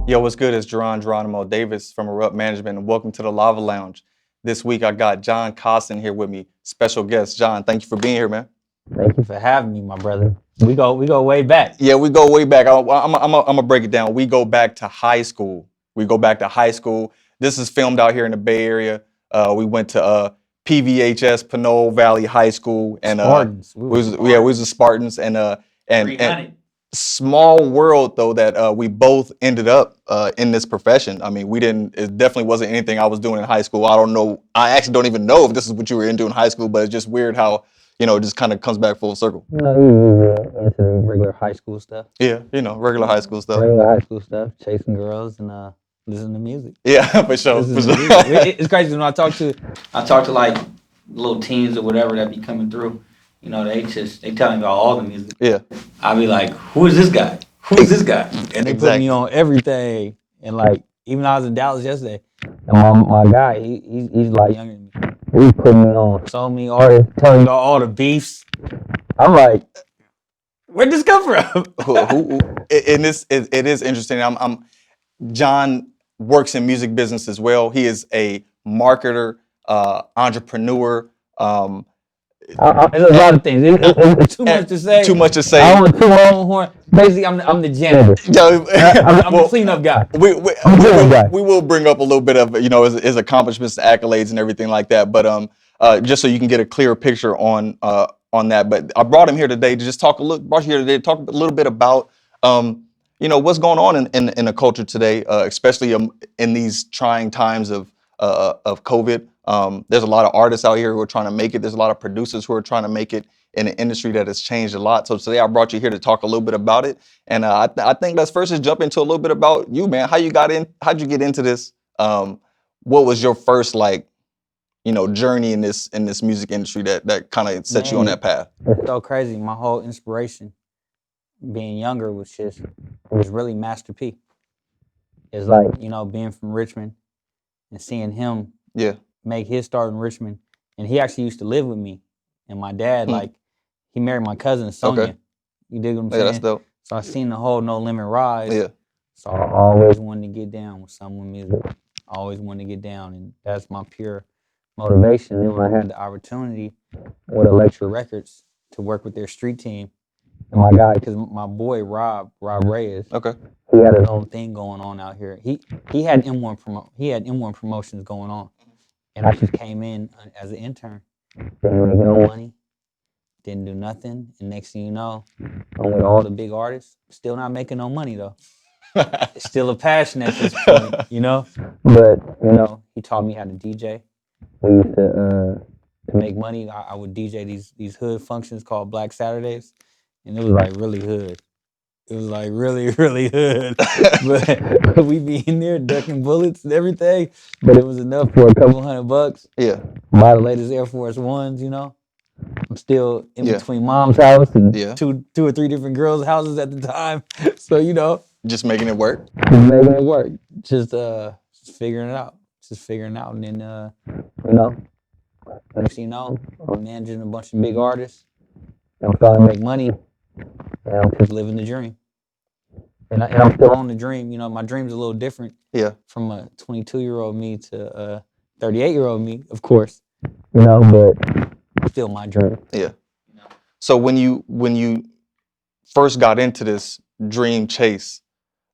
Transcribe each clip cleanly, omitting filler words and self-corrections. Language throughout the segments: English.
Yo, what's good? It's Geronimo Davis from Erupt Management, and welcome to the Lava Lounge. This week I got John Costen here with me, special guest. John, thank you for being here, man. Thank you for having me, my brother. We go way back. Yeah, we go way back. I'm gonna break it down. We go back to high school. We go back to high school. This is filmed out here in the Bay Area. We went to PVHS, Pinole Valley High School, and Spartans. we was the Spartans, and 300. small world though that we both ended up in this profession. I mean, we didn't. It definitely wasn't anything I was doing in high school. I don't know. I actually don't even know if this is what you were into in high school, but it's just weird how it just kind of comes back full circle. No, you into the regular high school stuff. Yeah, regular high school stuff. Regular high school stuff, chasing girls and listening to music. Yeah, for sure. For Listening to sure. music. It's crazy when I talk to like little teens or whatever that be coming through. You know, they tell me about all the music. Yeah, I be like, who is this guy? Who is this guy? And they put me on everything. And like, even I was in Dallas yesterday, and my guy, he's like younger than me. He put me on so many artists, telling me about all the beefs. I'm like, where'd this come from? and it is interesting. John works in music business as well. He is a marketer, entrepreneur. There's a lot of things. It's too much to say. Too much to say. I don't want to toot my own horn. Basically, I'm the janitor. I'm the cleanup guy. We will bring up a little bit of his accomplishments, acccolades, and everything like that. But just so you can get a clearer picture on that. But I brought him here today to just talk a little bit about what's going on in the culture today, especially in these trying times of COVID. There's a lot of artists out here who are trying to make it. There's a lot of producers who are trying to make it in an industry that has changed a lot. So today I brought you here to talk a little bit about it. And I think let's first just jump into a little bit about you, man. How'd you get into this? What was your first journey in this music industry that kind of set you on that path? It's so crazy. My whole inspiration being younger was really Master P. It's like, being from Richmond and seeing him make his start in Richmond. And he actually used to live with me. And my dad, he married my cousin, Sonia. Okay. You dig what I'm saying? Yeah, that's dope. So I seen the whole No Limit rise. Yeah. So I always wanted to get down with someone music. I always wanted to get down. And that's my pure motivation. And when I had the opportunity with Electra Records to work with their street team, and my guy, because my boy Rob Reyes, he had his own thing going on out here. He had M1 promotions going on, and I just came in as an intern. Didn't make no money, didn't do nothing, and next thing you know, I'm with all the big artists. Still not making no money though. It's still a passion at this point, But he taught me how to DJ. We used to make money. I would DJ these hood functions called Black Saturdays. And it was like really hood. It was like really, really hood. But we be in there ducking bullets and everything. But it was enough for a couple $100. Yeah. Buy the latest Air Force Ones, I'm still in between mom's house and two or three different girls' houses at the time. So, just making it work. Just figuring it out. And then next thing you know, I'm managing a bunch of big artists. I'm starting to make money. And I'm just living the dream. And I'm still on the dream. My dream's a little different from a 22-year-old me to a 38-year-old me, of course. But still my dream. Yeah. So when you first got into this dream chase,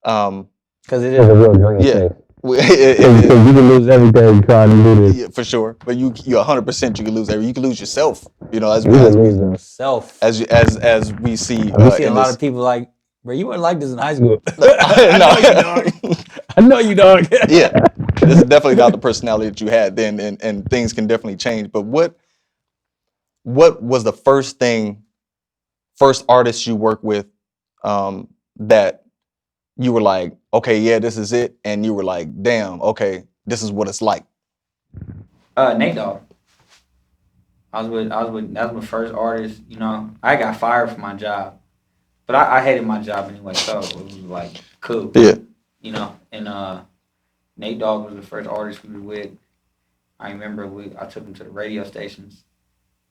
because it is a real dream chase. Because you can lose everything trying to do this. Yeah, for sure. But you 100% you can lose everything. You can lose yourself. As we see. We see a lot of people like, bro, you weren't like this in high school. I know you, dog. Yeah. This is definitely not the personality that you had then, and things can definitely change. But what was the first artist you worked with that you were like, okay, yeah, this is it, and you were like, damn, okay, this is what it's like? Nate Dogg. I was with that was my first artist. I got fired from my job, but I hated my job anyway, so it was like cool. Yeah. And Nate Dogg was the first artist we were with. I remember I took him to the radio stations,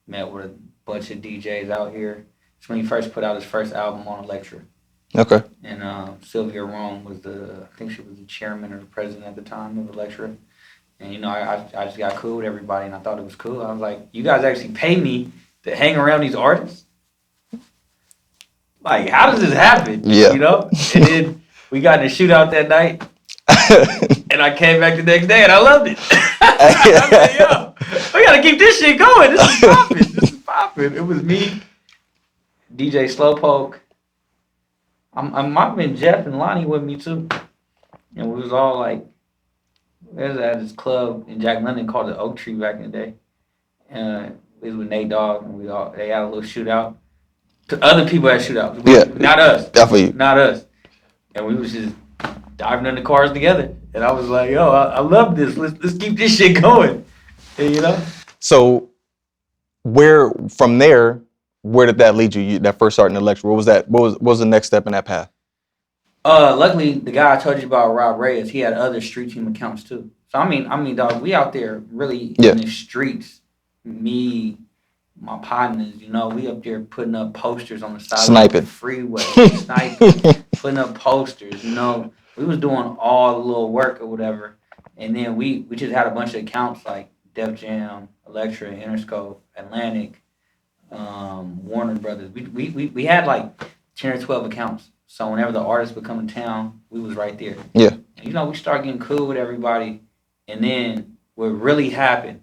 met with a bunch of DJs out here. It's when he first put out his first album on Electra. Okay. And Sylvia Rome was I think she was the chairman or the president at the time of the lecture. And, you know, I just got cool with everybody, and I thought it was cool. I was like, you guys actually pay me to hang around these artists? Like, how does this happen? Yeah. You know? And then we got in a shootout that night, and I came back the next day, and I loved it. I was like, yo, we got to keep this shit going. This is popping. This is popping. It was me, DJ Slowpoke. I might have been Jeff and Lonnie with me, too. And we was all like, we was at this club in Jack London called the Oak Tree back in the day. We was with Nate Dogg, and they had a little shootout. Other people had shootouts. Not us. Definitely. Not us. And we was just diving in the cars together. And I was like, yo, I love this. Let's keep this shit going. And, you know? So from there, where did that lead you? That first starting the lecture. What was that? What was the next step in that path? Luckily, the guy I told you about, Rob Reyes, he had other street team accounts too. So I mean, dog, we out there really in the streets. Me, my partners, you know, we up there putting up posters on the side of the freeway, sniping, putting up posters. You know, we was doing all the little work or whatever, and then we just had a bunch of accounts like Def Jam, Elektra, Interscope, Atlantic, Warner Brothers. We had like 10 or 12 accounts. So whenever the artists would come in town, we was right there. Yeah. And, you know, we started getting cool with everybody. And then what really happened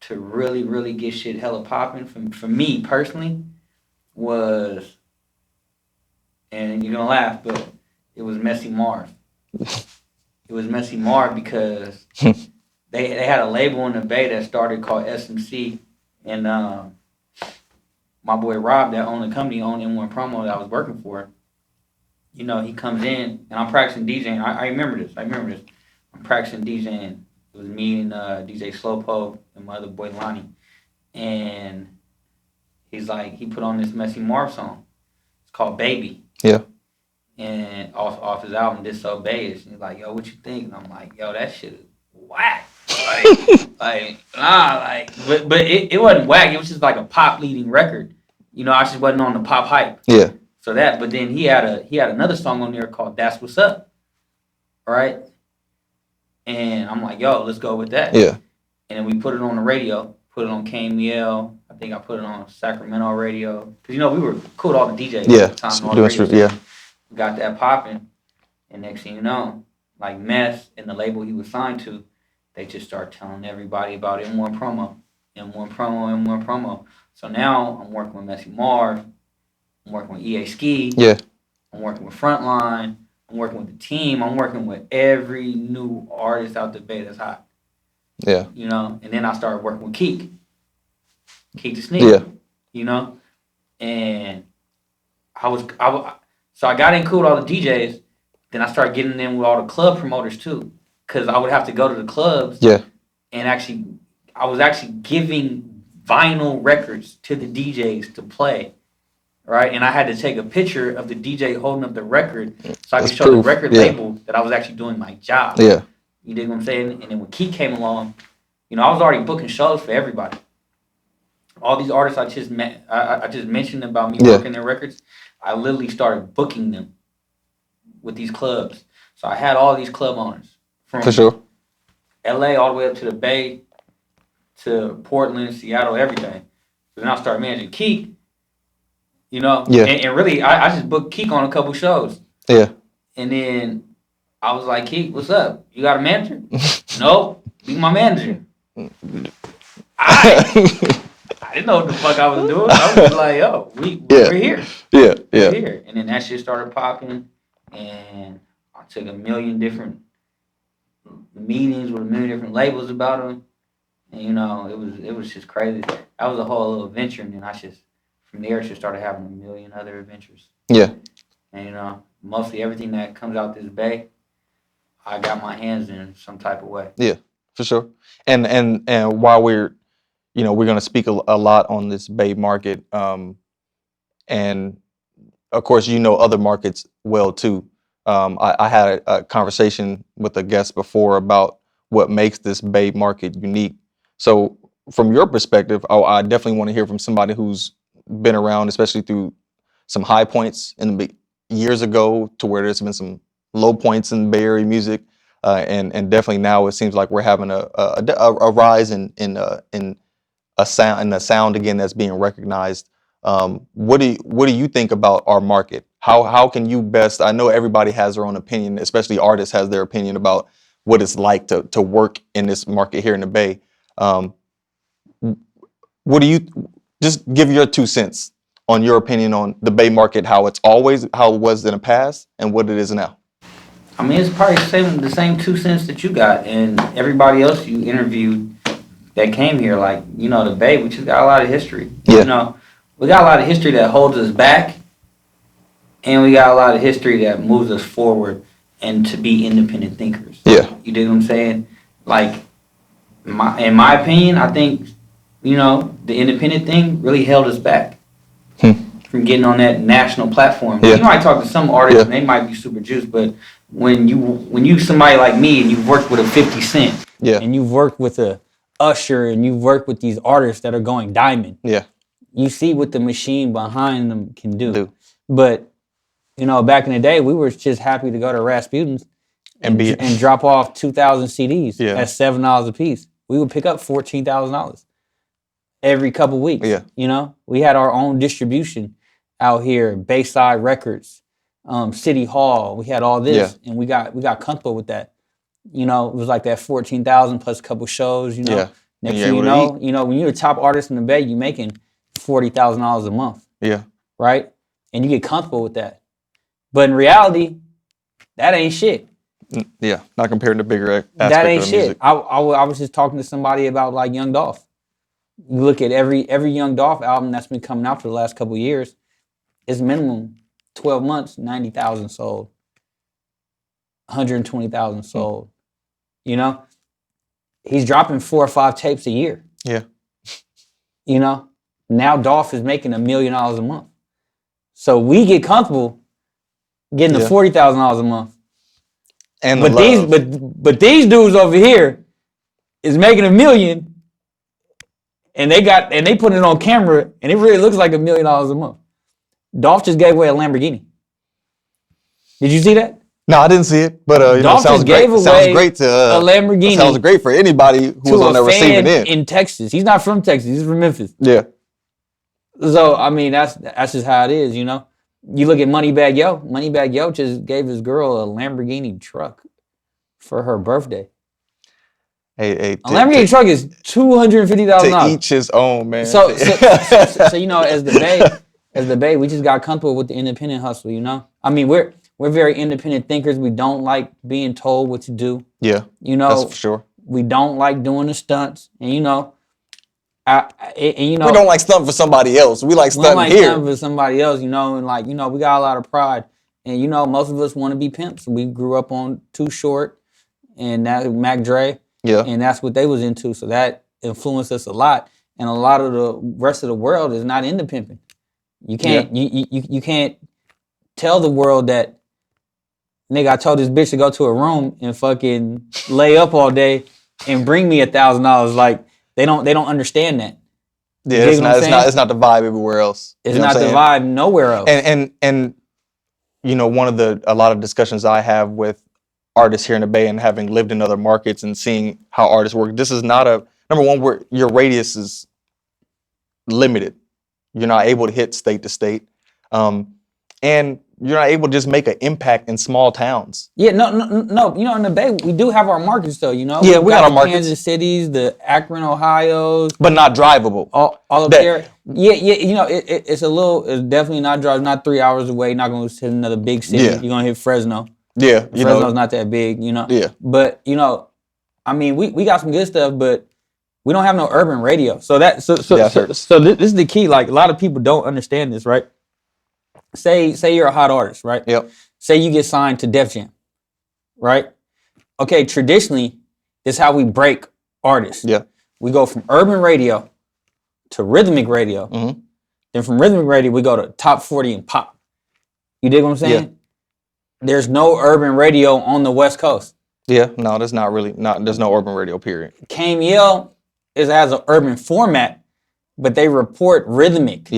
to really, really get shit hella popping for me personally was, and you're going to laugh, but it was Messy Marv. It was Messy Marv because they had a label in the Bay that started called SMC. And my boy Rob, that owned the company, owned M1 Promo that I was working for. You know, he comes in, and I'm practicing DJing. I remember this. I'm practicing DJing. It was me and DJ Slowpoke and my other boy Lonnie. And he's like, he put on this Messy Marv song. It's called Baby. Yeah. And off his album, Disobey. And he's like, yo, what you think? And I'm like, yo, that shit is whack. But it wasn't whack. It was just like a pop leading record. You know, I just wasn't on the pop hype. Yeah. So but then he had another song on there called That's What's Up, right? And I'm like, yo, let's go with that. Yeah. And then we put it on the radio, put it on KMEL. I think I put it on Sacramento radio. Because, you know, we were cool with all the DJs at the time. All the radio We got that popping. And next thing you know, like Mess and the label he was signed to, they just start telling everybody about M1 Promo. So now I'm working with Messy Marv. I'm working with EA Ski. Yeah. I'm working with Frontline. I'm working with the team. I'm working with every new artist out the Bay that's hot. Yeah. You know, and then I started working with Keek the Sneak. Yeah. You know, and so I got in cool with all the DJs. Then I started getting in with all the club promoters too, because I would have to go to the clubs. Yeah. And I was actually giving vinyl records to the DJs to play. Right, and I had to take a picture of the DJ holding up the record so I could show the record label that I was actually doing my job. Yeah. You dig what I'm saying? And then when Keith came along, you know, I was already booking shows for everybody. All these artists I just mentioned about me working their records, I literally started booking them with these clubs. So I had all these club owners from LA all the way up to the Bay, to Portland, Seattle, everything. So then I started managing Keith. You know, and really, I just booked Keek on a couple shows. Yeah. And then I was like, Keek, what's up? You got a manager? Nope, be my manager. I didn't know what the fuck I was doing. I was just like, yo, we're here. Yeah. We're here. And then that shit started popping, and I took a million different meetings with a million different labels about them. And, you know, it was just crazy. That was a whole little adventure, and then from there, I just started having a million other adventures. Yeah. And, you know, mostly everything that comes out this Bay, I got my hands in some type of way. Yeah, for sure. And while we're going to speak a lot on this Bay market, and of course, you know other markets well too. I had a conversation with a guest before about what makes this Bay market unique. So from your perspective, I definitely want to hear from somebody who's been around, especially through some high points in the years ago to where there's been some low points in Bay Area music, and definitely now it seems like we're having a rise in a sound again that's being recognized. What do you think about our market? How can you best? I know everybody has their own opinion, especially artists has their opinion about what it's like to work in this market here in the Bay. What do you just give your 2 cents on your opinion on the Bay market, how it was in the past and what it is now? I mean, it's probably the same 2 cents that you got and everybody else you interviewed that came here. Like, you know, the Bay, we just got a lot of history. Yeah. You know, we got a lot of history that holds us back, and we got a lot of history that moves us forward and to be independent thinkers. Yeah. You dig what I'm saying? Like, in my opinion, I think, you know, the independent thing really held us back from getting on that national platform. Yeah. You know, I talk to some artists and they might be super juiced, but when you somebody like me and you've worked with a 50 Cent, and you've worked with a Usher, and you've worked with these artists that are going diamond, you see what the machine behind them can do. But, you know, back in the day, we were just happy to go to Rasputin's and drop off 2,000 CDs at $7 a piece. We would pick up $14,000 every couple weeks. You know, we had our own distribution out here, Bayside Records, City Hall. We had all this, and we got comfortable with that. You know, it was like that 14,000 plus a couple shows. You know, next thing you know, when you're a top artist in the Bay, you're making $40,000 a month. Right, and you get comfortable with that. But in reality, that ain't shit. Not compared to bigger aspect that ain't of shit. music. I was just talking to somebody about like Young Dolph. You look at every Young Dolph album that's been coming out for the last couple of years, it's minimum 12 months, 90,000 sold, 120,000 sold. You know, he's dropping 4 or 5 tapes a year. You know, now Dolph is making $1 million a month. So we get comfortable getting to $40,000 a month. And but these dudes over here is making $1 million, and they put it on camera, and it really looks like $1 million a month. Dolph just gave away a Lamborghini. Did you see that? No, I didn't see it, but Dolph just gave away a Lamborghini. Sounds great for anybody who was on the receiving end in Texas. He's not from Texas. He's from Memphis. So I mean, that's just how it is, you know. You look at Moneybagg Yo. Moneybagg Yo just gave his girl a Lamborghini truck for her birthday. A Lamborghini truck is $250,000. To each his own, man. So you know, as the Bay, we just got comfortable with the independent hustle. You know, I mean, we're very independent thinkers. We don't like being told what to do. You know, that's for sure. We don't like doing the stunts, and you know. We don't like stunting for somebody else. We like stunting here. Stunting for somebody else, you know, and like, you know, we got a lot of pride. And, you know, most of us want to be pimps. We grew up on Too Short and that Mac Dre. And that's what they was into. So that influenced us a lot. And a lot of the rest of the world is not into pimping. You can't you can't tell the world that, nigga, I told this bitch to go to a room and fucking lay up all day and bring me $1,000. Like, They don't understand that. It's not the vibe everywhere else. It's not the vibe nowhere else. And you know, a lot of discussions I have with artists here in the Bay and having lived in other markets and seeing how artists work, this is not number one, where your radius is limited. You're not able to hit state to state. And you're not able to just make an impact in small towns. No. You know, in the Bay, we do have our markets, though. You know, we got our markets. Kansas Cities, the Akron, Ohio's, but not drivable. All of there. You know, it's definitely not drivable. Not 3 hours away. Not going to hit another big city. You're going to hit Fresno. Fresno's not that big. You know. But you know, I mean, we got some good stuff, but we don't have no urban radio. So this is the key. Like, a lot of people don't understand this, right? Say you're a hot artist, right? Say you get signed to Def Jam, right? Okay, traditionally, this is how we break artists. We go from urban radio to rhythmic radio. Then from rhythmic radio, we go to top 40 and pop. You dig what I'm saying? There's no urban radio on the West Coast. No, there's no urban radio, period. KMEL has an urban format, but they report rhythmic.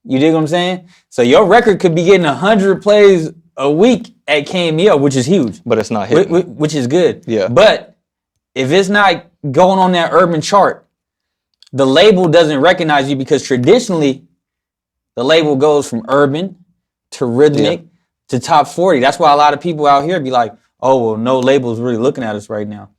You dig what I'm saying? So your record could be getting 100 plays a week at KMEL, which is huge. But it's not hitting. Which is good. Yeah. But if it's not going on that urban chart, the label doesn't recognize you because traditionally the label goes from urban to rhythmic to top 40. That's why a lot of people out here be like, oh, well, no label's really looking at us right now.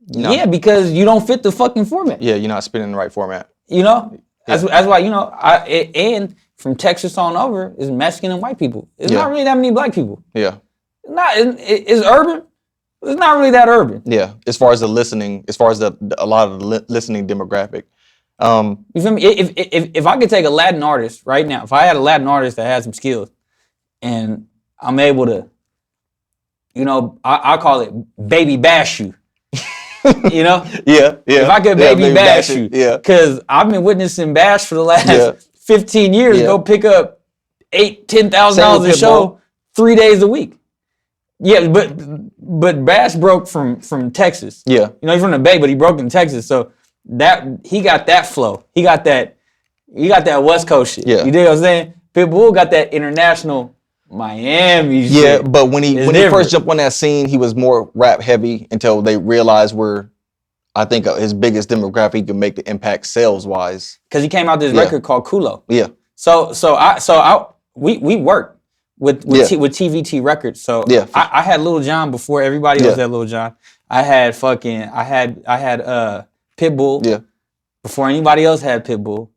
No. Yeah, because you don't fit the fucking format. Yeah, you're not spinning the right format. You know? That's why, you know, and from Texas on over is Mexican and white people. It's not really that many black people. Yeah. It's urban. It's not really that urban. Yeah, as far as the listening, a lot of the listening demographic. You feel me? If I could take a Latin artist right now, if I had a Latin artist that had some skills, and I'm able to, you know, I call it baby bash you. You know? Yeah. If I could baby bash you. Yeah. Because I've been witnessing bash for the last 15 years. Go pick up $10,000 a show 3 days a week. Yeah, but Bash broke from Texas. Yeah. You know, he's from the Bay, but he broke in Texas. So that he got that flow. He got that West Coast shit. Yeah. You dig what I'm saying? Pitbull got that international Miami shit. Yeah, but when he first jumped on that scene, he was more rap heavy until they realized I think his biggest demographic could make the impact sales wise. Because he came out with this record called Kulo. Yeah. So we worked with TVT Records. So I had Lil Jon before everybody else had Lil Jon. I had Pitbull. Yeah. Before anybody else had Pitbull.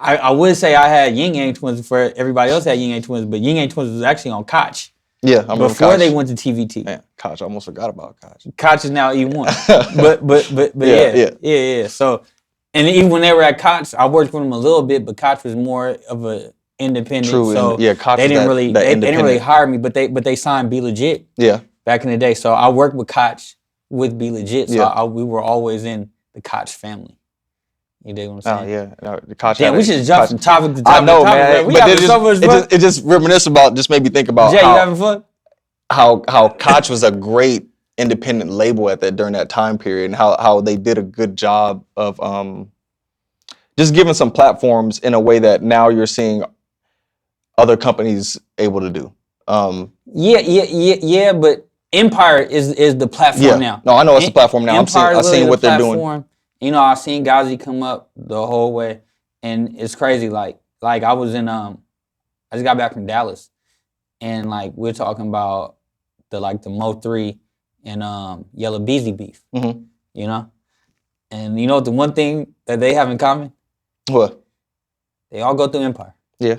I would say I had Ying Yang Twins before everybody else had Ying Yang Twins, but Ying Yang Twins was actually on Koch. Yeah, before they went to TVT. Man, Koch, I almost forgot about Koch. Koch is now E1. but yeah. So, and even when they were at Koch, I worked with them a little bit, but Koch was more of a independent. True, so Koch they didn't really hire me, but they signed Be Legit. Yeah. Back in the day, so I worked with Koch with Be Legit. So we were always in the Koch family. You dig what I'm saying? Oh yeah, no, the Koch. Yeah, we should jump from topic to topic. I know, man. We having so much fun. It just reminisce about. Just made me think about. Jay, you having fun? How Koch was a great independent label during that time period, and how they did a good job of just giving some platforms in a way that now you're seeing other companies able to do. Yeah, but Empire is the platform now. No, I know it's the platform now. I've seen what they're doing. You know, I've seen Ghazi come up the whole way, and it's crazy. Like I was in I just got back from Dallas, and like we're talking about the Mo 3 and Yellow Beezy beef. Mm-hmm. You know, and you know the one thing that they have in common? What? They all go through Empire. Yeah.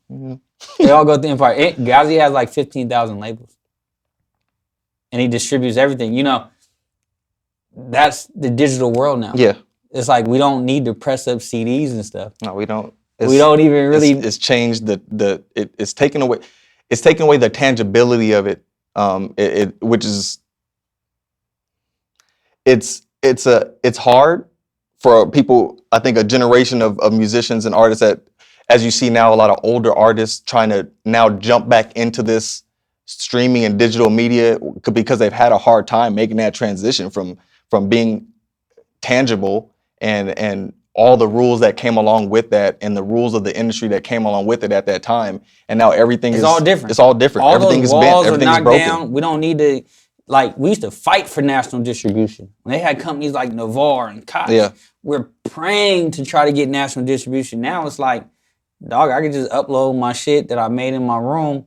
Mm-hmm. They all go through Empire. Ghazi has like 15,000 labels, and he distributes everything. You know. That's the digital world now. Yeah. It's like we don't need to press up CDs and stuff. No, we don't. We don't even really. It's changed it's taken away the tangibility of it. Which is it's hard for people. I think a generation of musicians and artists that, as you see now, a lot of older artists trying to now jump back into this streaming and digital media because they've had a hard time making that transition from being tangible and all the rules that came along with that and the rules of the industry that came along with it at that time. And now everything is all different. It's all different. Everything is bent. Everything is broken. Down. We don't need to, we used to fight for national distribution. When they had companies like Navar and Koch, we're praying to try to get national distribution. Now it's like, dog, I can just upload my shit that I made in my room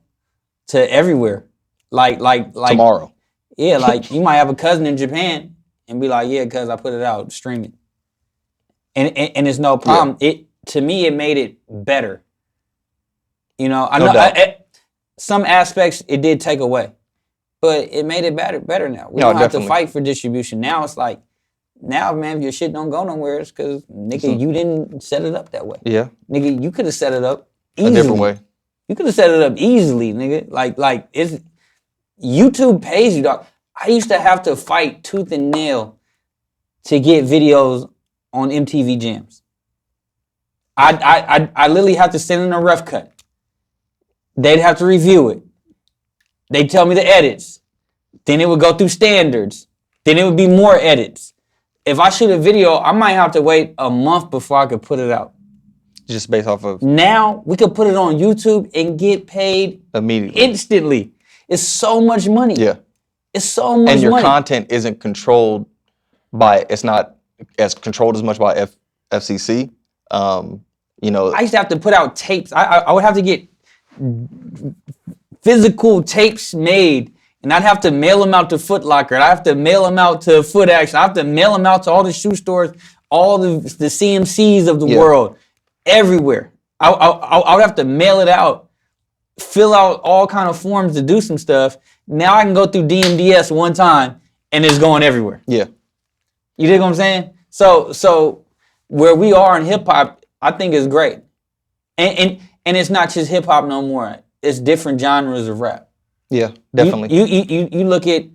to everywhere. Like tomorrow. Yeah, like you might have a cousin in Japan and be like, yeah, cuz I put it out streaming. And it's no problem. Yeah. To me it made it better. You know, I know some aspects it did take away. But it made it better now. We don't have to fight for distribution. Now it's like, man, if your shit don't go nowhere, it's cuz nigga, you didn't set it up that way. Yeah. Nigga, you could have set it up easily. A different way. You could have set it up easily, nigga. Like it's YouTube pays you, dog. I used to have to fight tooth and nail to get videos on MTV Jams. I literally have to send in a rough cut. They'd have to review it. They'd tell me the edits. Then it would go through standards. Then it would be more edits. If I shoot a video, I might have to wait a month before I could put it out. Just based off of Now we could put it on YouTube and get paid immediately. instantly. It's so much money. Yeah. It's so much money. And your content isn't controlled by, it's not as controlled as much by FCC. You know, I used to have to put out tapes. I would have to get physical tapes made, and I'd have to mail them out to Foot Locker. I'd have to mail them out to Foot Action. I have to mail them out to all the shoe stores, all the CMCs of the world, everywhere. I would have to mail it out, fill out all kind of forms to do some stuff. Now I can go through DMDS one time, and it's going everywhere. Yeah. You dig what I'm saying? So where we are in hip hop, I think is great. And it's not just hip hop no more. It's different genres of rap. Yeah, definitely. You look at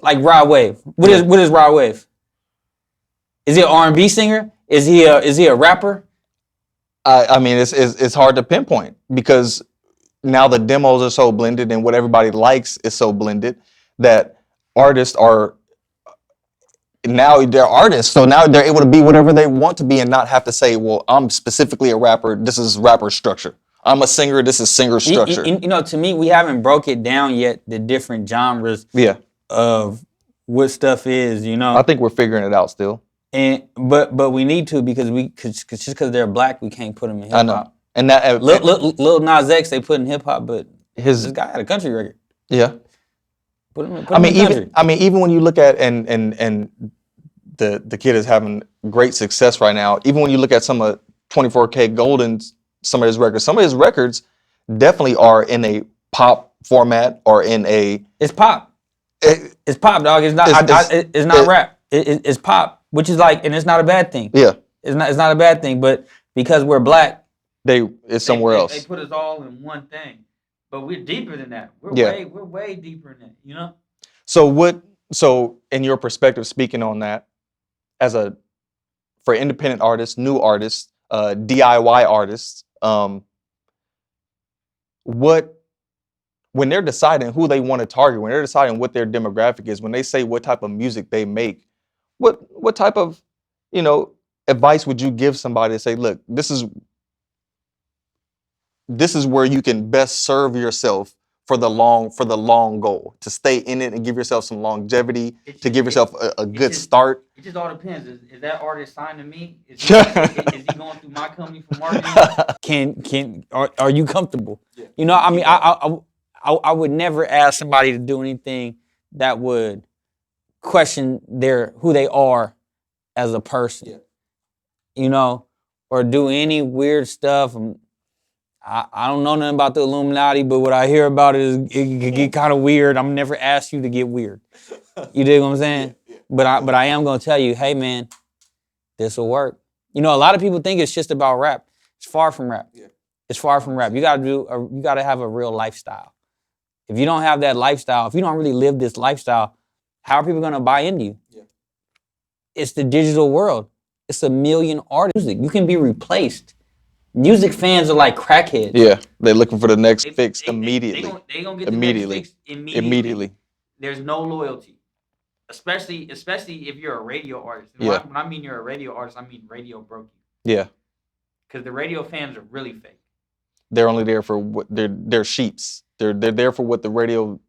like Rod Wave. What is Rod Wave? Is he an R&B singer? Is he a rapper? I mean, it's hard to pinpoint because now the demos are so blended and what everybody likes is so blended that artists are now they're artists. So now they're able to be whatever they want to be and not have to say, well, I'm specifically a rapper. This is rapper structure. I'm a singer. This is singer structure. You know, to me, we haven't broke it down yet, the different genres of what stuff is, you know. I think we're figuring it out still. But we need to because just because they're black, we can't put them in hip hop. I know. And that Lil Nas X, they put in hip hop, but this guy had a country record. Yeah. Put him in country. Even when you look at and the kid is having great success right now. Even when you look at some of 24K Golden's some of his records definitely are in a pop format or in a. It's pop. It's pop, dog. It's not rap. It's pop, which is like, and it's not a bad thing. Yeah. It's not a bad thing, but because we're black, it's somewhere else. They put us all in one thing, but we're deeper than that. We're way deeper than that. You know. So in your perspective, speaking on that, for independent artists, new artists, DIY artists, when they're deciding who they want to target, when they're deciding what their demographic is, when they say what type of music they make, what type of, advice would you give somebody to say, look, this is where you can best serve yourself for the long goal, to stay in it and give yourself some longevity, to give yourself a good start? It just all depends. Is that artist signed to me? Is he going through my company for marketing? Are you comfortable? Yeah. I mean, I would never ask somebody to do anything that would question who they are as a person. Yeah. Or do any weird stuff. I don't know nothing about the Illuminati, but what I hear about it can get kind of weird. I'm never asked you to get weird. You dig what I'm saying? Yeah. But I am gonna tell you, hey man, this will work. A lot of people think it's just about rap. It's far from rap. Yeah. It's far from rap. You gotta have a real lifestyle. If you don't have that lifestyle, if you don't really live this lifestyle, how are people gonna buy into you? Yeah. It's the digital world. It's 1 million artists. You can be replaced. Music fans are like crackheads. Yeah, they're looking for the next fix immediately. They gonna get the next fix immediately. There's no loyalty, especially if you're a radio artist. Yeah. When I mean you're a radio artist, I mean radio broke you. Yeah. Because the radio fans are really fake. They're only there for what they're sheeps. They're there for what the radio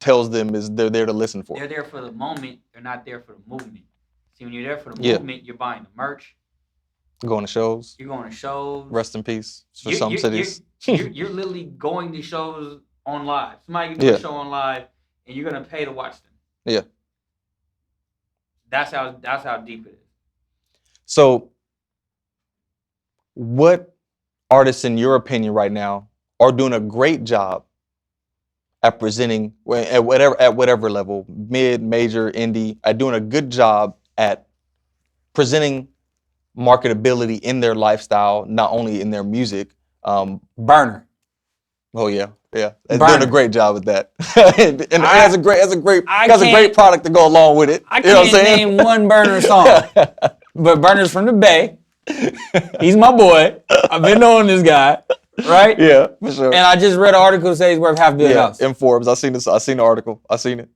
tells them is they're there to listen for. They're there for the moment. They're not there for the movement. See, when you're there for the movement, you're buying the merch. Going to shows. You're going to shows. Rest in peace for some cities. You're literally going to shows on live. Somebody can do a show on live, and you're gonna pay to watch them. Yeah. That's how deep it is. So, what artists, in your opinion, right now, are doing a great job at presenting at whatever level, mid, major, indie, are doing a good job at presenting marketability in their lifestyle, not only in their music? Burner. Oh yeah. They're doing a great job with that, and it has a great product to go along with it. I can't name one Burner song, but Burner's from the Bay. He's my boy. I've been knowing this guy, right? Yeah, for sure. And I just read an article that says he's worth $500 million. In Forbes, I seen this. I seen the article. I seen it.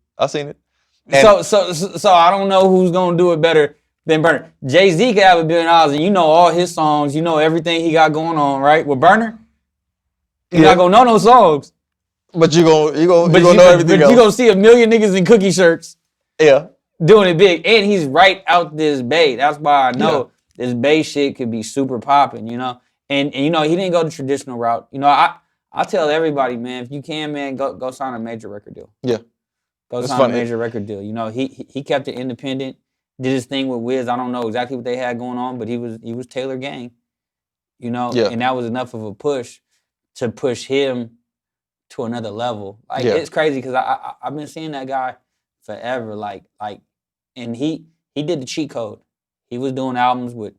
And so I don't know who's gonna do it better. than Burner. Jay-Z could have $1 billion and you know all his songs, you know everything he got going on, right? With Burner, you're not gonna know no songs. But you gonna know everything else. You gonna see 1 million niggas in cookie shirts. Yeah. Doing it big. And he's right out this Bay. That's why I know this Bay shit could be super popping, you know? And you know, he didn't go the traditional route. You know, I tell everybody, man, if you can, man, go sign a major record deal. Yeah. Go sign a major record deal. You know, he kept it independent, did his thing with Wiz. I don't know exactly what they had going on, but he was Taylor Gang. You know, and that was enough of a push to push him to another level. Like it's crazy because I've been seeing that guy forever. Like, and he did the cheat code. He was doing albums with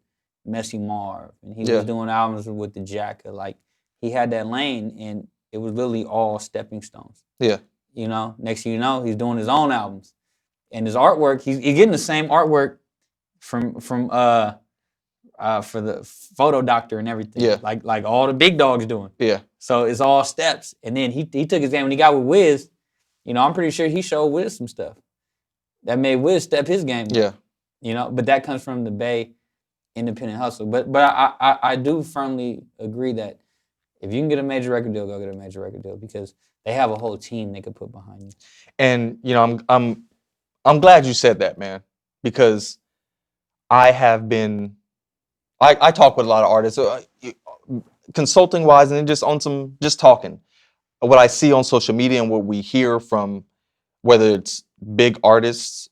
Messy Marv, and he was doing albums with the Jacka. Like he had that lane, and it was literally all stepping stones. Yeah. You know, next thing you know, he's doing his own albums, and his artwork. He's getting the same artwork from for the photo doctor and everything. Yeah. Like all the big dogs doing. Yeah. So it's all steps. And then he took his game when he got with Wiz. You know, I'm pretty sure he showed Wiz some stuff that made Wiz step his game up. Yeah. You know, but that comes from the Bay independent hustle. But I do firmly agree that if you can get a major record deal, go get a major record deal because they have a whole team they could put behind you. And you know, I'm glad you said that, man, because I have been. I talk with a lot of artists, consulting wise, and then just talking. What I see on social media and what we hear from, whether it's big artists,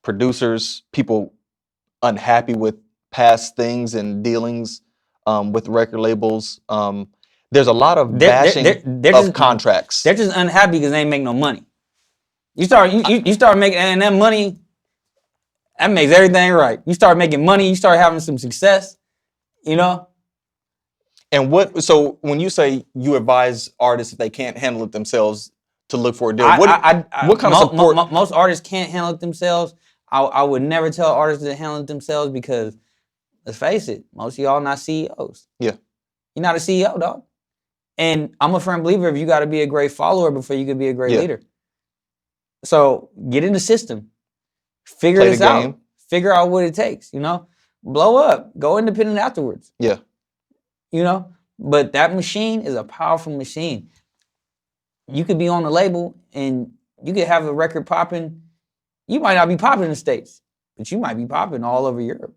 producers, people unhappy with past things and dealings with record labels. There's a lot of bashing of contracts. They're just unhappy because they ain't make no money. You start making, and that money, that makes everything right. You start making money, you start having some success, you know? And so when you say you advise artists if they can't handle it themselves to look for a deal, what kind of support? Most artists can't handle it themselves. I would never tell artists to handle it themselves because, let's face it, most of y'all not CEOs. Yeah. You're not a CEO, dog. And I'm a firm believer if you got to be a great follower before you can be a great leader. So get in the system. Figure this out. Figure out what it takes, you know? Blow up. Go independent afterwards. Yeah. You know? But that machine is a powerful machine. You could be on the label and you could have a record popping. You might not be popping in the States, but you might be popping all over Europe.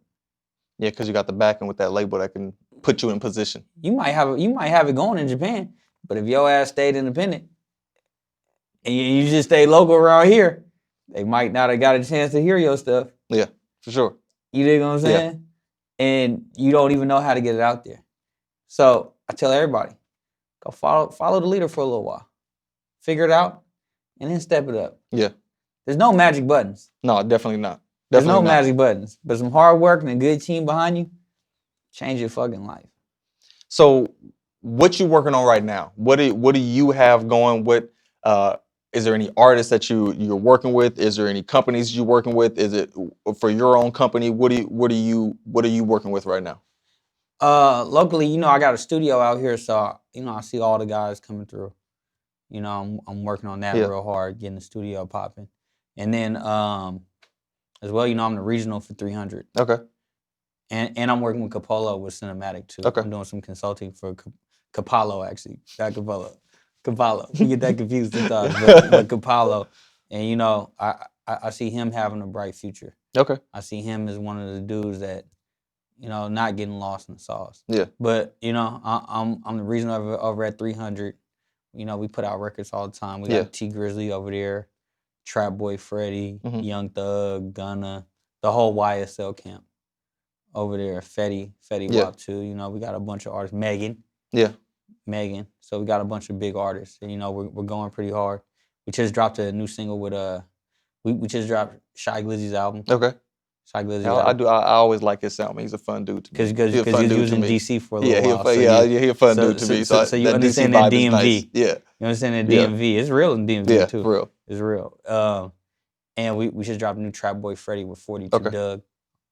Yeah, because you got the backing with that label that can put you in position. You might have it going in Japan, but if your ass stayed independent and you just stay local around here, they might not have got a chance to hear your stuff. Yeah, for sure. You dig what I'm saying? Yeah. And you don't even know how to get it out there. So I tell everybody, go follow the leader for a little while. Figure it out, and then step it up. Yeah. There's no magic buttons. No, definitely not. There's no magic buttons. But some hard work and a good team behind you, change your fucking life. So what you working on right now? What do you have going? Is there any artists that you're working with? Is there any companies you're working with? Is it for your own company? What are you working with right now? Locally, you know, I got a studio out here, so you know, I see all the guys coming through. You know, I'm working on that real hard, getting the studio popping. And then as well, you know, I'm the regional for 300. Okay. And I'm working with Capolo with Cinematic too. Okay. I'm doing some consulting for Capolo actually, not Capolo. Capolo. We get that confused sometimes, but Capolo. And you know, I see him having a bright future. Okay. I see him as one of the dudes that, you know, not getting lost in the sauce. Yeah. But you know, I'm the regional over at 300. You know, we put out records all the time. We got T Grizzly over there, Trap Boy Freddy, Young Thug, Gunna, the whole YSL camp over there. Fetty Wap too. You know, we got a bunch of artists. Megan. Yeah. Megan. So we got a bunch of big artists. And, you know, we're going pretty hard. We just dropped a new single with we just dropped Shy Glizzy's album. Okay. Shy Glizzy's album. I always like his sound. He's a fun dude to me. Because he was in DC for a little while. He's a fun dude to me. So you understand that DMV. Nice. Yeah. You understand that DMV. It's real in DMV too. Yeah, for real. It's real. And we just dropped a new Trap Boy Freddy with 42 Doug.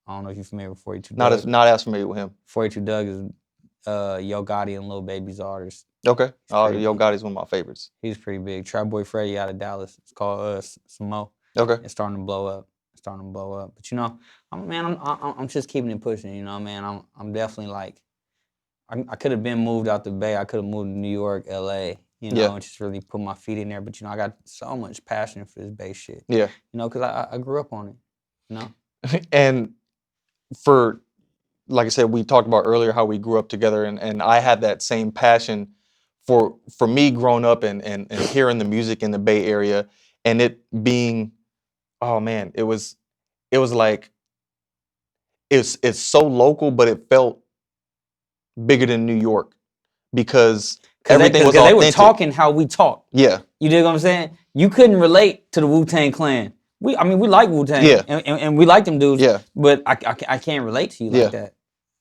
I don't know if you're familiar with 42 Doug. Not as familiar with him. 42 Doug is Yo Gotti and Lil Baby's artist. Okay. Yo Gotti's one of my favorites. He's pretty big. Trap Boy Freddy out of Dallas. It's called Samo. Okay. It's starting to blow up. starting to blow up. But you know, I'm just keeping it pushing. You know, man, I'm definitely like, I could have been moved out the Bay. I could have moved to New York, LA. You know, and just really put my feet in there. But you know, I got so much passion for this Bay shit. Yeah. You know, because I grew up on it. You know. And for, like I said, we talked about earlier how we grew up together, and I had that same passion for me growing up and hearing the music in the Bay Area, and it being, oh man, it was like, it's so local, but it felt bigger than New York because everything was they authentic. were talking how we talk. Yeah. You dig what I'm saying? You couldn't relate to the Wu-Tang Clan. We like Wu-Tang. Yeah. And we like them dudes. Yeah. But I can't relate to you like that.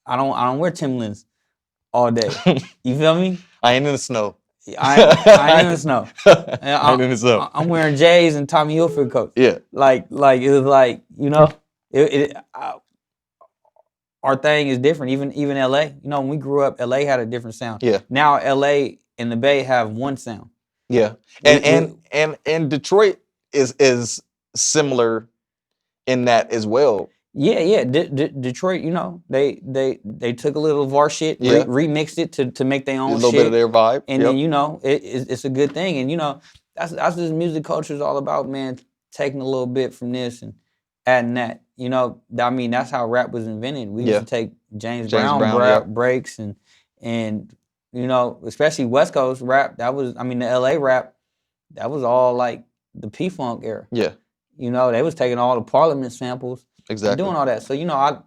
I don't wear Timberlands all day. You feel me? I ain't in the snow. I ain't in the snow. I ain't in the snow. I'm wearing J's and Tommy Hilfiger coats. Yeah. Like it was like, you know, our thing is different. Even LA. You know, when we grew up, LA had a different sound. Yeah. Now LA and the Bay have one sound. Yeah. And Detroit is similar in that as well. Yeah. Detroit, you know, they took a little of our shit, remixed it to make their own shit. A little bit of their vibe. And then, you know, it's a good thing. And, you know, that's what this music culture is all about, man. Taking a little bit from this and adding that. You know, I mean, that's how rap was invented. We used to take James Brown breaks and, you know, especially West Coast rap. That was, I mean, the LA rap, that was all like the P-Funk era. Yeah. You know, they was taking all the Parliament samples. Exactly. Doing all that. So, you know, I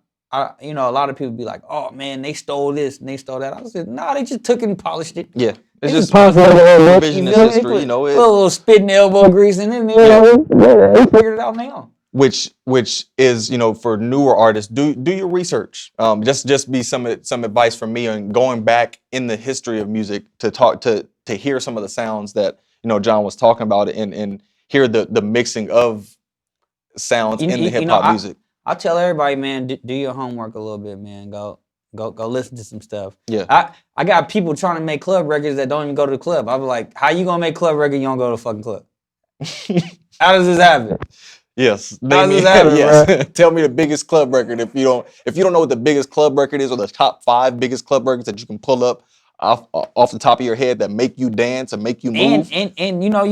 you know, a lot of people be like, oh man, they stole this and they stole that. I said, nah, they just took it and polished it. Yeah. It's just revisionist history, you know. Put a little spit in the elbow grease and then they figured it out on their own. Which is, you know, for newer artists, do your research. Just be some advice from me on going back in the history of music to hear some of the sounds that, you know, John was talking about and hear the mixing of sounds in the hip hop music. I tell everybody, man, do your homework a little bit, man. Go listen to some stuff. Yeah. I got people trying to make club records that don't even go to the club. I'm like, how you gonna make club record? You don't go to the fucking club. How does this happen? Yes. How does this happen, yes. Tell me the biggest club record if you don't know what the biggest club record is or the top 5 biggest club records that you can pull up off the top of your head that make you dance and make you move. And you know,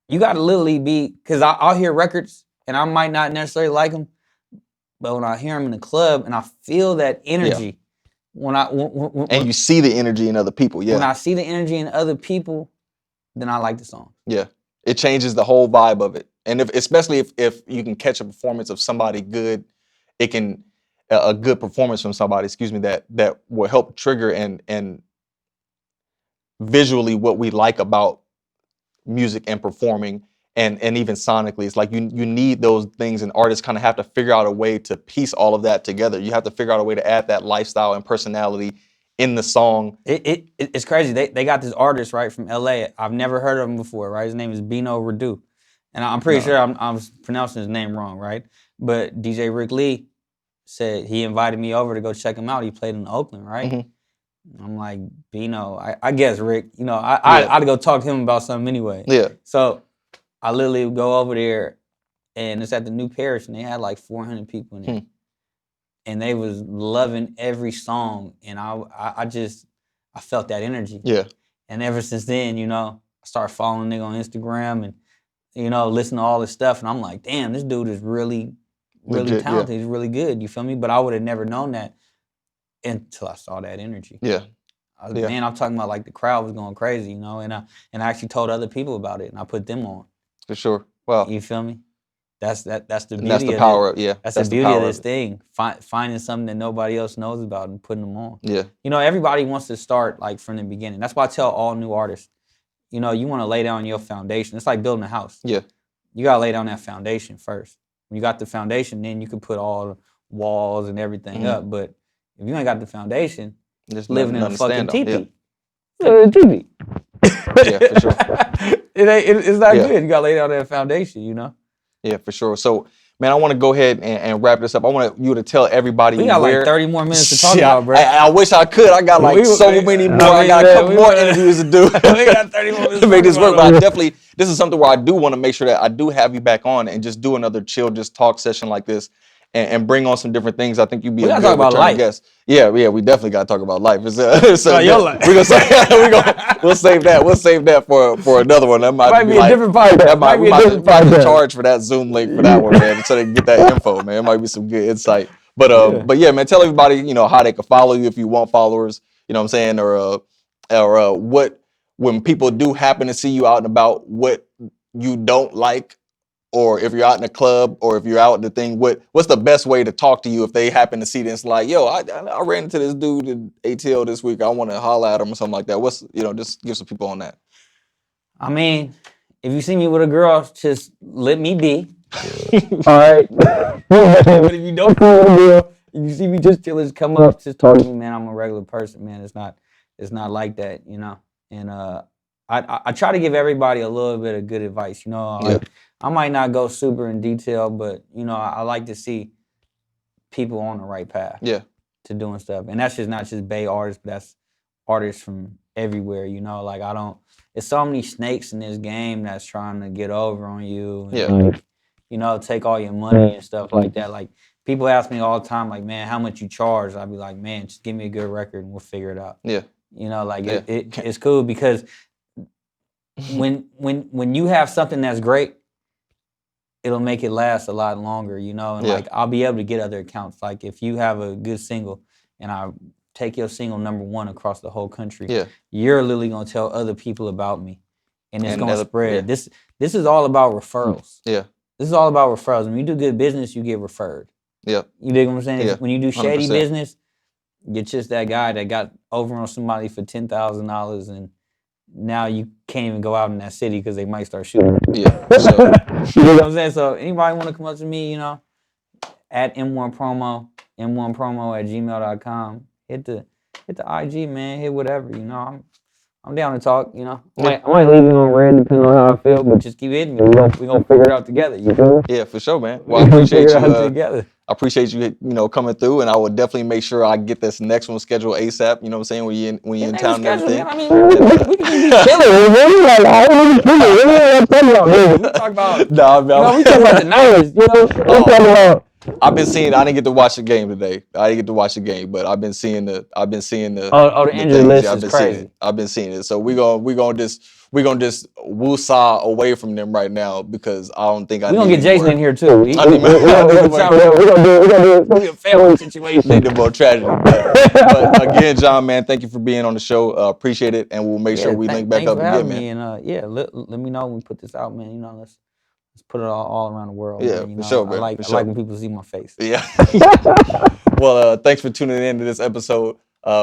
you gotta literally be, because I'll hear records and I might not necessarily like them, but when I hear them in the club and I feel that energy, when you see the energy in other people, when I see the energy in other people, then I like the song. Yeah, it changes the whole vibe of it, and especially if you can catch a performance of somebody good, it can a good performance from somebody, excuse me, that will help trigger and visually what we like about music and performing. And even sonically, it's like you need those things, and artists kind of have to figure out a way to piece all of that together. You have to figure out a way to add that lifestyle and personality in the song. It's crazy. They got this artist, right, from LA. I've never heard of him before, right? His name is Bino Radu. And I'm pretty sure I'm pronouncing his name wrong, right? But DJ Rick Lee said he invited me over to go check him out. He played in Oakland, right? Mm-hmm. I'm like, Bino, I guess, Rick, you know, I'd go talk to him about something anyway. Yeah. So I literally would go over there, and it's at the New Parish, and they had like 400 people in there. And they was loving every song, and I felt that energy. Yeah. And ever since then, you know, I started following nigga on Instagram and, you know, listening to all this stuff, and I'm like, damn, this dude is really legit, talented. Yeah. He's really good, you feel me? But I would have never known that until I saw that energy. Yeah. Man, I'm talking about like the crowd was going crazy, you know, and I actually told other people about it, and I put them on. For sure. Well, you feel me? That's the beauty. That's the power. That's the beauty of this thing. Finding something that nobody else knows about and putting them on. Yeah. You know, everybody wants to start like from the beginning. That's why I tell all new artists, you know, you want to lay down your foundation. It's like building a house. Yeah. You gotta lay down that foundation first. When you got the foundation, then you can put all the walls and everything up. But if you ain't got the foundation, just living in a fucking teepee. Teepee. Yeah, for sure. It's not good. You gotta lay down that foundation, you know? Yeah, for sure. So man, I want to go ahead and wrap this up. I want you to tell everybody We got where. like 30 more minutes to talk about, bro. I wish I could. I got like so many more. I got a couple more interviews to do. We got 30 more minutes to make this work. But I definitely, this is something where I do want to make sure that I do have you back on and just do another chill, just talk session like this. And bring on some different things. I think you'd be a good return guest. Yeah, we definitely got to talk about life. Your life. We'll save that. We'll save that for another one. That might be a different podcast. We might charge for that Zoom link for that one, man, so they can get that info, man. It might be some good insight. But yeah, man, tell everybody, how they can follow you if you want followers. You know what I'm saying, or what when people do happen to see you out and about, what you don't like. Or if you're out in a club, or if you're out in the thing, what's the best way to talk to you if they happen to see this? Like, yo, I ran into this dude in ATL this week. I want to holler at him or something like that. Just give some people on that. I mean, if you see me with a girl, just let me be. All right. But if you don't see me with a girl, if you see me just chilling, just come up, just talk to me, man. I'm a regular person, man. It's not like that, And I try to give everybody a little bit of good advice, I might not go super in detail, but I like to see people on the right path. Yeah. To doing stuff, and that's just not just Bay artists, but that's artists from everywhere. Like there's so many snakes in this game that's trying to get over on you. And, yeah. Take all your money and stuff like that. Like people ask me all the time, like, man, how much you charge? I'd be like, man, just give me a good record and we'll figure it out. Yeah. It's cool because when you have something that's great, it'll make it last a lot longer, and like I'll be able to get other accounts. Like if you have a good single and I take your single #1 across the whole country, you're literally gonna tell other people about me, and it's gonna spread. Yeah. This is all about referrals. Yeah, this is all about referrals. When you do good business, you get referred. Yeah, you dig what I'm saying? Yeah. When you do shady 100%. business, you're just that guy that got over on somebody for $10,000 and now you can't even go out in that city because they might start shooting. Yeah. You know what I'm saying? So anybody want to come up to me, at M1promo @gmail.com. Hit the IG, man. Hit whatever, I'm down to talk, I might leave you on red depending on how I feel, but just keep hitting me. We're gonna figure it out together, you feel? Yeah, for sure, man. Well, I appreciate you. Together. I appreciate you, coming through, and I will definitely make sure I get this next one scheduled ASAP. You know what I'm saying? When you're in town and everything. I mean, we can be chilling. We talk about. Nah, we talk about the Niners. I'm talking about. I didn't get to watch the game today. I didn't get to watch the game, but I've been seeing the. The injury list is crazy. I've been seeing it. So we're gonna just woosah away from them right now because I don't think we're gonna get Jason in here too. We're gonna do a family situation. Need the more tragedy. But again, John, man, thank you for being on the show. Appreciate it, and we'll make sure we link back up again, man. And let me know when we put this out, man. Let's put it all around the world. Yeah, man. For sure, man. I like when people see my face. Yeah. Well, thanks for tuning in to this episode.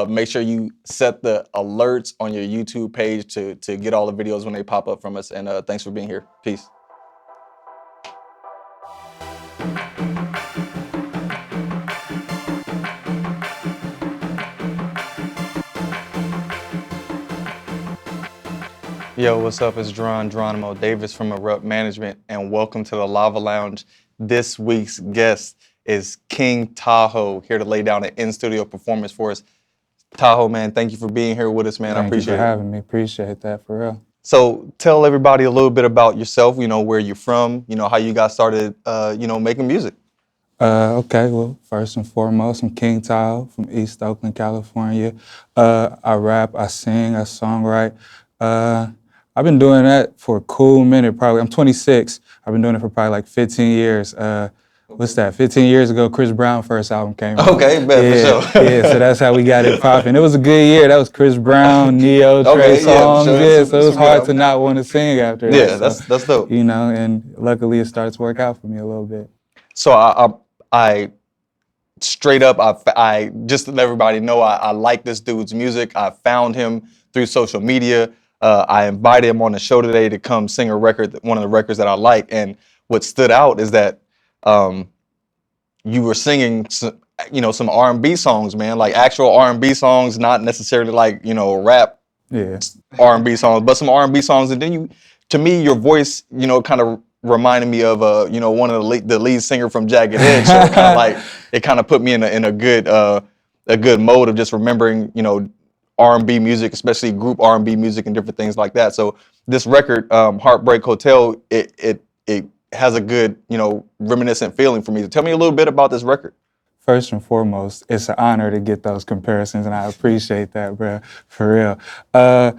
Make sure you set the alerts on your YouTube page to get all the videos when they pop up from us. And thanks for being here. Peace. Yo, what's up? It's Geronimo Davis from Erupt Management, and welcome to the Lava Lounge. This week's guest is King Tahoe, here to lay down an in-studio performance for us. Tahoe, man, thank you for being here with us, man. I appreciate it. Thank you for having me. Appreciate that, for real. So tell everybody a little bit about yourself, where you're from, how you got started, making music. Okay, well, first and foremost, I'm King Tahoe from East Oakland, California. I rap, I sing, I songwrite. I've been doing that for a cool minute, probably. I'm 26. I've been doing it for probably like 15 years. What's that? 15 years ago, Chris Brown's first album came out. Okay, bet for sure. Yeah, so that's how we got it popping. It was a good year. That was Chris Brown, Neo, Trey Songz. Sure. So it was hard to not want to sing after that. Yeah, that's dope. And luckily it started to work out for me a little bit. So I straight up, I just to let everybody know, I like this dude's music. I found him through social media. I invited him on the show today to come sing a record, one of the records that I like. And what stood out is that you were singing, some R&B songs, man, like actual R&B songs, not necessarily like, rap R&B songs, but some R&B songs. And then to me, your voice, kind of reminded me of one of the lead singer from Jagged Edge. So it kind of like it kind of put me in a good mode of just remembering R&B music, especially group R&B music and different things like that. So this record, Heartbreak Hotel, it has a good reminiscent feeling for me. So tell me a little bit about this record. First and foremost, it's an honor to get those comparisons, and I appreciate that, bro, for real. I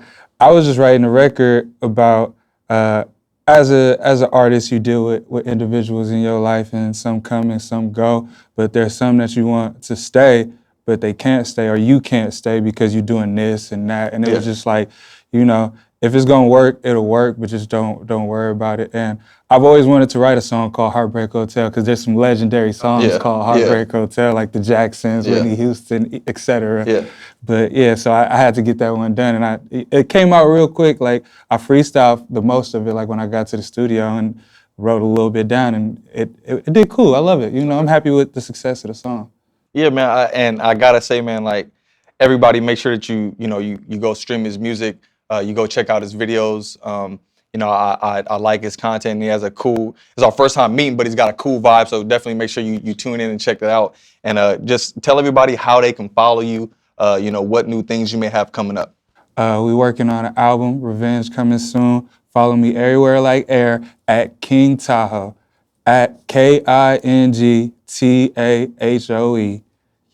was just writing a record about, as an artist, you deal with individuals in your life, and some come and some go, but there's some that you want to stay, but they can't stay, or you can't stay because you're doing this and that, and it was just like, if it's gonna work, it'll work, but just don't worry about it. And I've always wanted to write a song called Heartbreak Hotel because there's some legendary songs called Heartbreak Hotel, like the Jacksons, Whitney Houston, etc. Yeah. But so I had to get that one done, and it came out real quick. Like I freestyled the most of it, like when I got to the studio and wrote a little bit down, and it did cool. I love it. I'm happy with the success of the song. Yeah, man. And I gotta say, man, like everybody, make sure that you go stream his music. You go check out his videos. I like his content. He has it's our first time meeting, but he's got a cool vibe. So definitely make sure you tune in and check that out. And just tell everybody how they can follow you, what new things you may have coming up. We working on an album, Revenge, coming soon. Follow me everywhere like air at King Tahoe, at KingTahoe.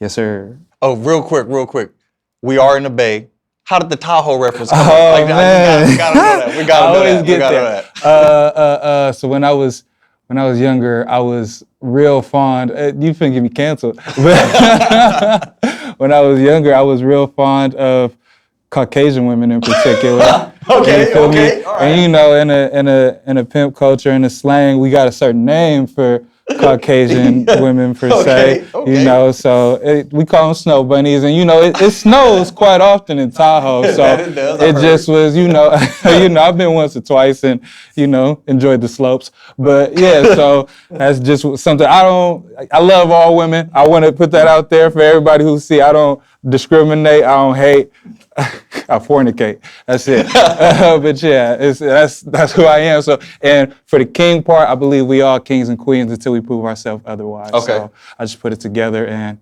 Yes, sir. Oh, real quick. We are in the Bay. How did the Tahoe reference come? Man. We gotta know that. We gotta know that. So when I was younger, I was real fond. You finna get me canceled. But when I was younger, I was real fond of Caucasian women in particular. Okay. All right. And in a pimp culture, in a slang, we got a certain name for Caucasian women per se, so we call them snow bunnies, and it snows quite often in Tahoe, so it just was, I've been once or twice and enjoyed the slopes, but so that's just something I love all women. I want to put that out there for everybody who see. I don't discriminate. I don't hate. I fornicate. That's it. But that's who I am. So, and for the king part, I believe we all kings and queens until we prove ourselves otherwise. Okay. So I just put it together, and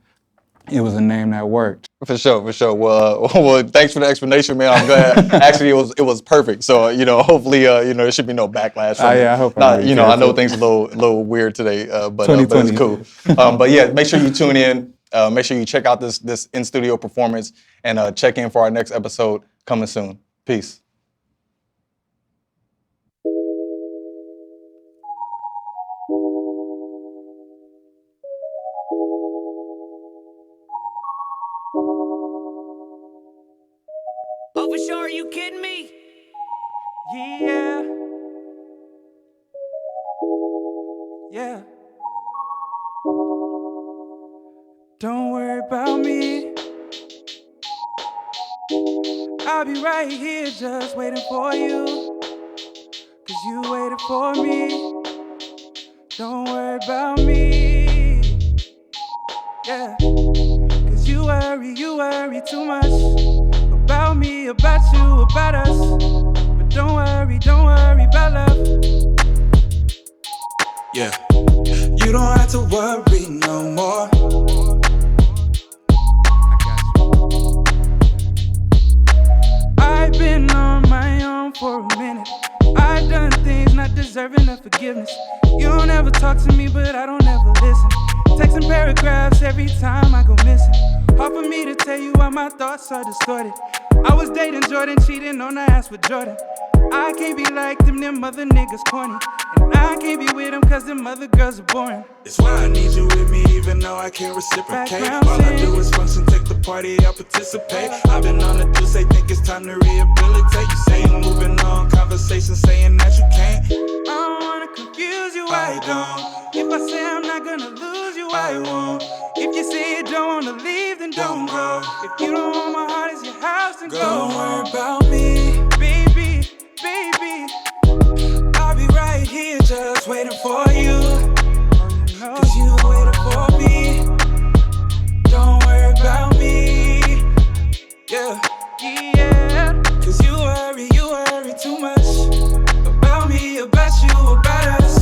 it was a name that worked. For sure. Well, thanks for the explanation, man. I'm glad. Actually, it was perfect. So, hopefully, there should be no backlash. I hope. I know things are a little weird today, but it's cool. But yeah, make sure you tune in. Make sure you check out this in-studio performance and check in for our next episode coming soon. Peace. Oh, for sure, are you kidding me? Yeah. Don't worry about me. I'll be right here just waiting for you. 'Cause you waited for me. Don't worry about me. Yeah. 'Cause you worry too much. About me, about you, about us. But don't worry about love. Yeah. You don't have to worry no more. I've been on my own for a minute. I've done things not deserving of forgiveness. You don't ever talk to me, but I don't ever listen. Texting paragraphs every time I go missing. Hard for me to tell you why my thoughts are distorted. I was dating Jordan, cheating on her ass with Jordan. I can't be like them other niggas corny. And I can't be with them cause them other girls are boring. That's why I need you with me even though I can't reciprocate. All I do is function, take the party, I participate. I've been on the juice, they think it's time to rehabilitate. You say you're moving on, conversation saying that you can't. I don't wanna confuse you, I don't. If I say I'm not gonna lose you, I won't. If you say you don't wanna leave, then don't go. If you don't want my heart as your house, then go. Don't worry about me, baby. I'll be right here just waiting for you. 'Cause you waited for me. Don't worry about me. Yeah. 'Cause you worry too much. About me, about you, about us.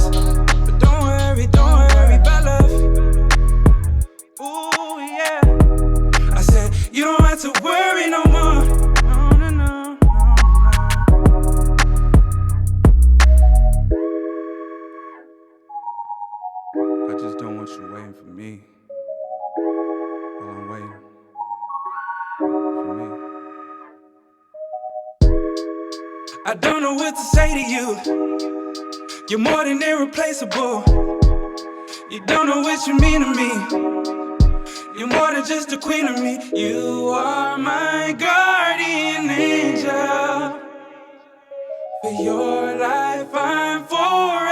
I don't know what to say to you. You're more than irreplaceable. You don't know what you mean to me. You're more than just a queen of me. You are my guardian angel. For your life, I'm forever